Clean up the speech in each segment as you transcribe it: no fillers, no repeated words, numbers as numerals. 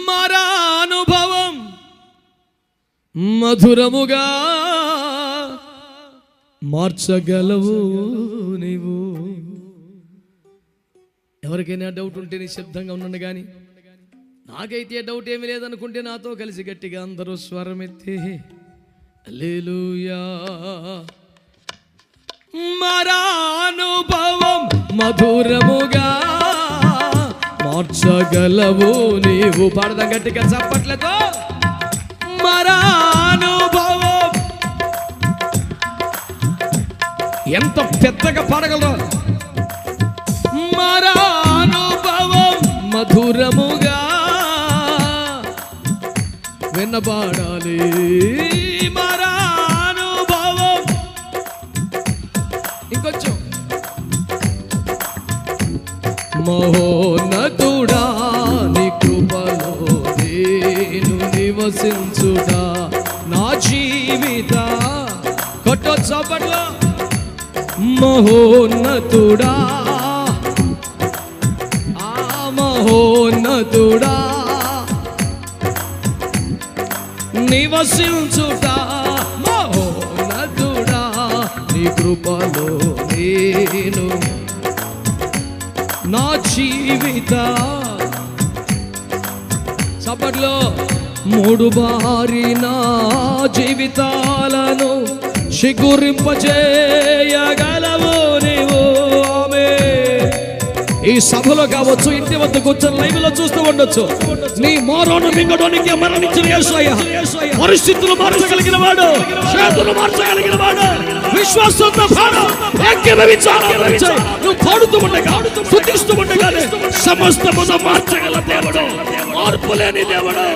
మరానుభవం మధురముగా మార్చగలవు నీవు. ఎవరికైనా డౌట్ ఉంటే నిశ్శబ్దంగా ఉండండి. కానీ నాకైతే డౌట్ ఏమీ లేదనుకుంటే నాతో కలిసి గట్టిగా అందరూ స్వరమెత్తి హల్లెలూయా. మరానుభవం మధురముగా మార్చగలవు నీవు. పాడదాం గట్టిగా చప్పట్లతో. మరానుభవం ఎంత పెద్దగా పాడగలరు. మరానుభవం మధురముగా వినబడాలి. మరానుభవం ఇంకొంచెం. మహోన్నతుడా నీ కృపలో నేను నివసించుడా నా జీవిత కొట్టో చప్పట్లో. మహోన్నతుడా మహోన్నతుడా నివసించుట మహోన్నతుడా నీ కృపలో నేను నా జీవిత సపట్లో మూడు బారి నా జీవితాలను చిగురింపజేయగలవు నీవు. ఈ సభలో కావచ్చు, ఇంటి వద్ద కూర్చొని లైవ్ లో చూస్తూ ఉండొచ్చు. నీ మోరోను మింగడానికి మరణించిన యేసయ్య పరిస్థితులు మార్చగలిగిన వాడు, చేతులు మార్చగలిగిన వాడు. విశ్వాసంతో పాడు, నువ్వు పాడుతూ ఉండగా, స్తుతిస్తూ ఉండగానే సమస్తమును మార్చగల దేవుడు, మార్పు లేని దేవుడు.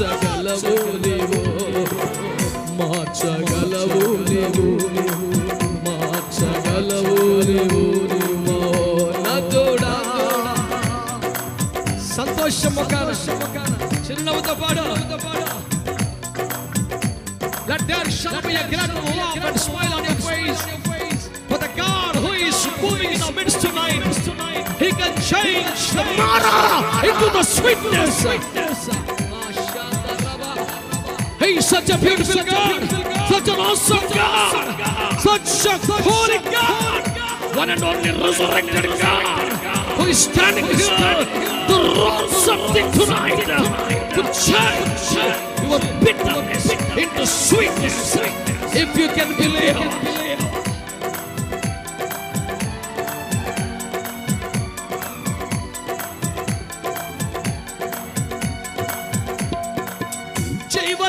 మార్చగలవు నీవు, మార్చగలవు నీవు, మార్చగలవు నీవు. మహోన్నతుడా. సంతోషం ముఖాన చిరునవ్వుతో పాడు. Let there shall be a great love and smile on your face. For the God who is moving in our midst tonight, He can change the Mara into the sweetness. He is such a beautiful God, such an awesome God, such a holy God, one and only resurrected God, who is standing here to roll something tonight, to change your bitterness into sweetness, if you can believe.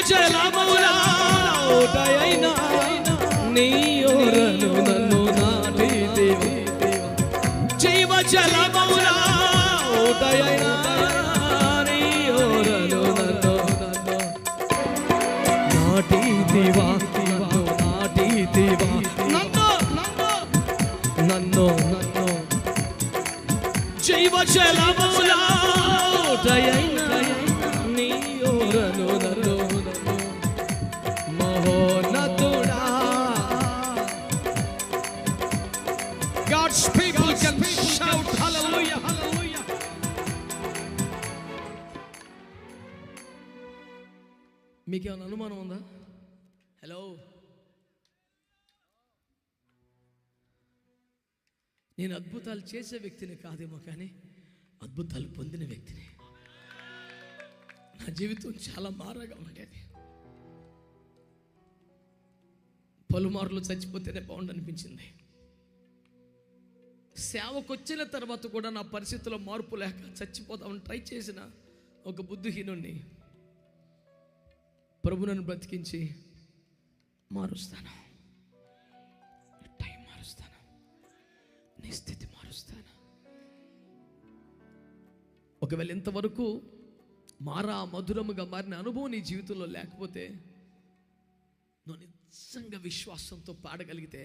జలములా ఓటైనా నీ ఓరను నన్ను నాటితివి. జీవ జలములా ఓటైనా నీ ఓరను నన్ను నాటితివా, నాటితివా, నన్ను జీవ జలములా ఓటైనా నీ ఓరను నన్ను. మహోన్నతుడా. God's people can shout hallelujah, hallelujah. మీకేమైనా అనుమానం ఉందా? హలో, నేను అద్భుతాలు చేసే వ్యక్తిని కాదేమో, కానీ అద్భుతాలు పొందిన వ్యక్తిని. నా జీవితం చాలా మారగా ఉండేది. పలుమార్లు చచ్చిపోతేనే బాగుండు అనిపించింది. సేవకు వచ్చిన తర్వాత కూడా నా పరిస్థితుల్లో మార్పు లేక చచ్చిపోదామని ట్రై చేసిన ఒక బుద్ధిహీనుణ్ణి ప్రభు నన్ను బ్రతికించి మారుస్తాను, టైం మారుస్తాను, నీ స్థితి మారుస్తాను. ఒకవేళ ఇంతవరకు మధురముగా మారిన అనుభవం నీ జీవితంలో లేకపోతే, నువ్వు నిజంగా విశ్వాసంతో పాడగలిగితే,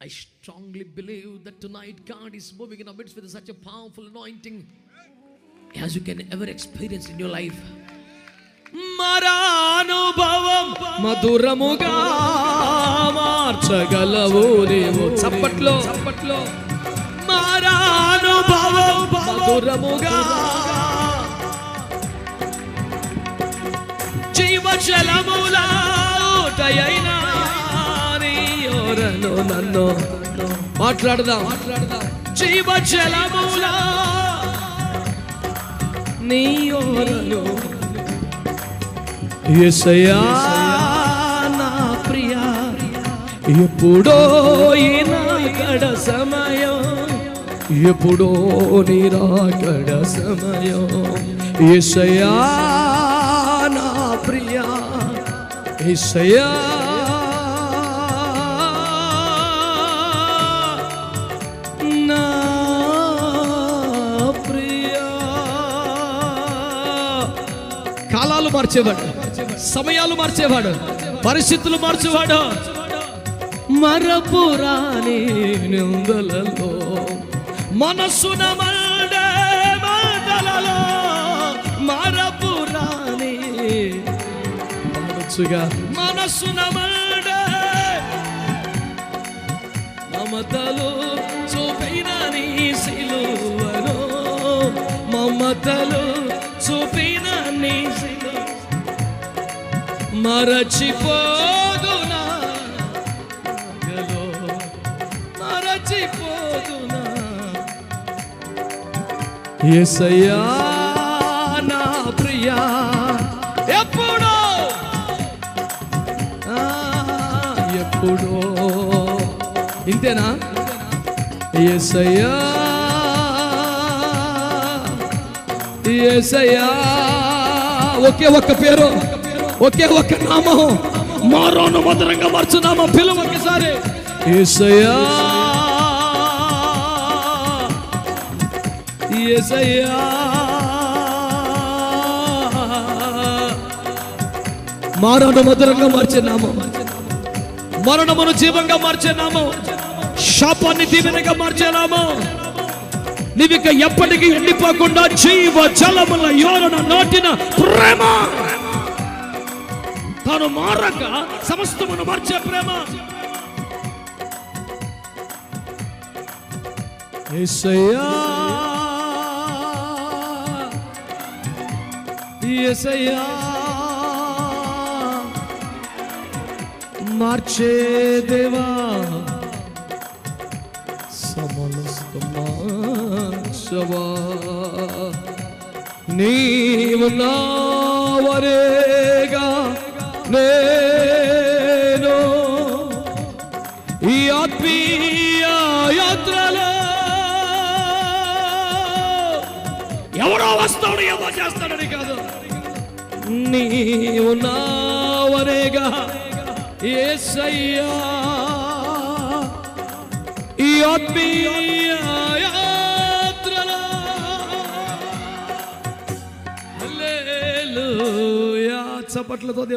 I strongly believe that tonight God is moving in our midst with such a powerful anointing. as you can ever experience in your life. మరానుభవం మధురముగా మార్చగలవు నీవు. చప్పట్లో మరానుభవం మధురముగా జీవజలముల ఊటయైనా నీ యోరను నన్ను మాట్లాడదాం. జీవజలముల నీ యోరను యేసయ్యా నా ప్రియా, ఎప్పుడో ఈ రాకడ సమయం, ఎప్పుడో నీ రాకడ సమయం. యేసయ్యా నా ప్రియా, యేసయ్యా నా ప్రియా. కాలాలు మార్చేవాడు, సమయాలు మార్చేవాడు, పరిస్థితులు మార్చేవాడు. మరపురాని నిందలలో మనసున మండే మంటలలో, మరపురాని మనసున మండే మమతలు చూపిన నీ సిలువను, మమతలు చూపిన నీ సిలువ మరచిపోదునా, మరచిపోదునా. యేసయ్యా నా ప్రియా, ఎప్పుడో ఎప్పుడో. ఇంతేనా? యేసయ్యా యేసయ్యా. ఒకే ఒక్క పేరు, ఒకే ఒక్క నామం, మారోను మధురంగా మార్చునామం. పిలువ ఒకసారి. యేసయ్యా యేసయ్యా. మారోను మధురంగా మార్చే నామం, మరణమును జీవంగా మార్చే నామం, శాపాన్ని దీవెనగా మార్చే నామం. నీవిక ఎప్పటికీ ఎండిపోకుండా జీవ జలముల యోరన నాటిన ప్రేమ, తాను మారక సమస్తమును మార్చే ప్రేమ. యేసయ్యా యేసయ్యా మార్చే దేవా, సమస్తమార్చవా. నీవు నావరేగా నేను ఈ ఆత్మీయ యాత్రలో. ఎవరో వస్తాడు, ఏమో చేస్తాడని కాదు, నీవు నావరేగా యేసయ్యా. ఈ ఆత్మీయ యాత్రలో హల్లెలూయా. చప్పట్లతో